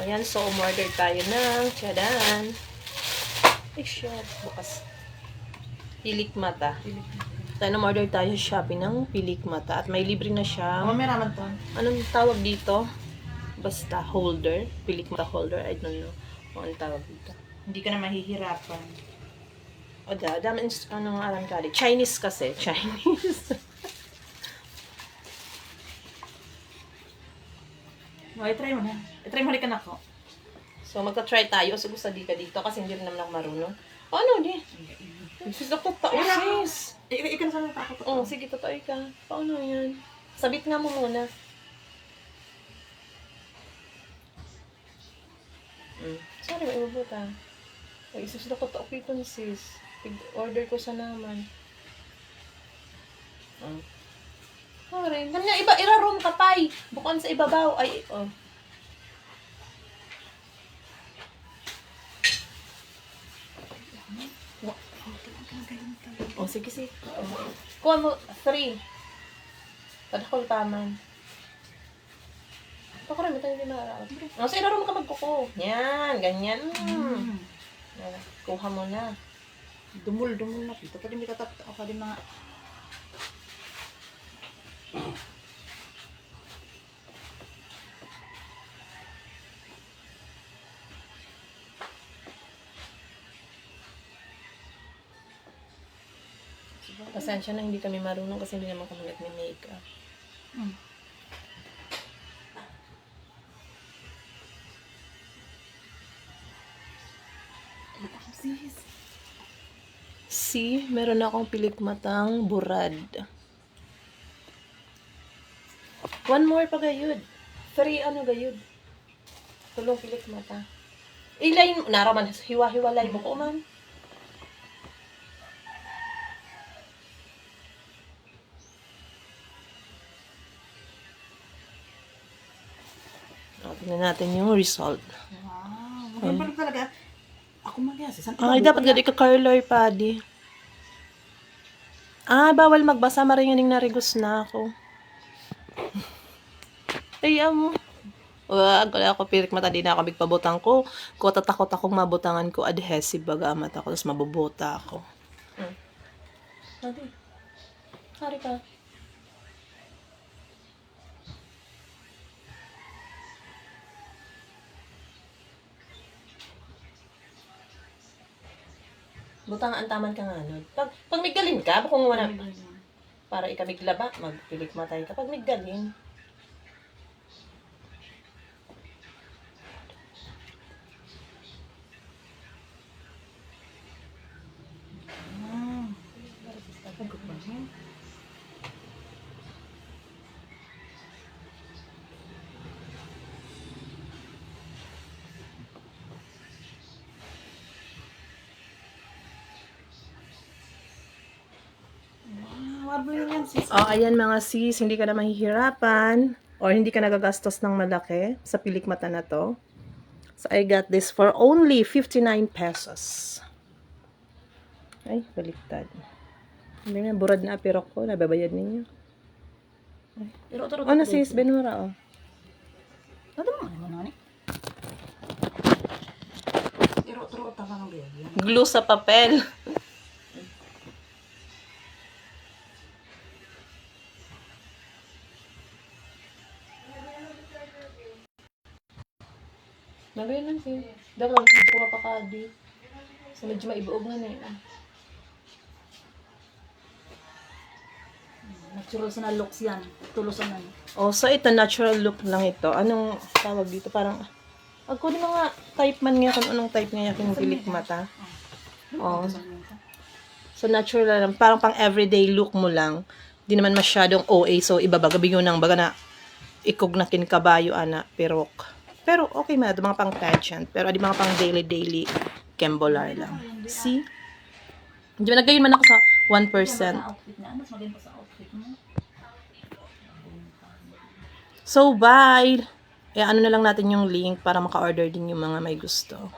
Ayan, so umorder tayo ng tsadan. Ay, shit. Bukas. Pilik mata. Tayo umorder tayo sa Shopee ng pilik mata. At may libre na siya. May raman to. Anong tawag dito? Basta holder. Pilik mata holder. I don't know kung anong tawag dito. Hindi ka na mahihirapan. O da, dami anong alam kali. Chinese kasi. Chinese. I-try mo na. I-try mo rin ka na ko. So, magta-try tayo. So, gusto di ka dito kasi hindi rin naman ako marunong. O, ano di? Sis, ako tao, sis. Ikaw na sana ako. Oo, sige, totoo ka. Paano yan? Sabit nga mo muna. Sorry, may ibabuta. Ay, sis, ako tao kita sis. Order ko sa naman. Sorry. Kanya iba, iraroon ka tay. Bukan sa ibabaw. Ay, oh. Oh, sige, sige. Oh. Kuha mo, 3. Padakol taman. Ito ko rin, ito hindi maarap. Oh, so iraroon ka magkuko. Yan, ganyan. Yan, kuha mo na. Dumul na. Ito pa din may tatapta ako din mga... Pasensya na hindi kami marunong kasi hindi naman kami nag-makeup. See, meron akong pilik matang burad. 1 more pa gayud. 3 ano gayud. Tulong pilik mata. Ilayin mo. Naraman, hiwa-hiwalay mo ko man. Tingnan natin yung result. Wow. Maganda pa talaga. Ako magyasi. Ay, dapat gadi ka color pa, di. Bawal magbasa. Maringaning narigos na ako. Ay, wag, wala ako pilik mata. Di na ako bigpabutang ko. Kung tatakot akong mabutangan ko, adhesive baga mata ko. Tapos mabubuta ako. Adi. Hari ka. Butangan taman ka nga, no? Pag migdalin ka, kung wala, para ikabigla ba, magpilik matay ka. Pag migdalin. Ayan mga sis, hindi ka na mahihirapan or hindi ka nagagastos ng malaki sa pilik mata na to. So, I got this for only 59 pesos. Ay, baliktad. Hindi na, burad na apirok ko. Nababayad ninyo. Ano sis, benura, oh. Glue sa papel. Nagayon lang siya. Dapat mag-video ko kapakadi. So, medyo maibuog na eh. Natural sa looks yan. Tulusan na. Oh, so ito, natural look lang ito. Anong tawag dito? Parang, ako din mga type man nga kung anong type nga yung pilik mata. Oh. So, natural lang. Parang pang everyday look mo lang. Di naman masyadong OA. So, iba baga bigyo ng baga na ikog na kinkabayo, ana, perok. Pero okay mga pang pageant. Pero di mga pang daily kembolar lang. See? Di ba nagayon man ako sa 1%. So, bye! Ano na lang natin yung link para maka-order din yung mga may gusto.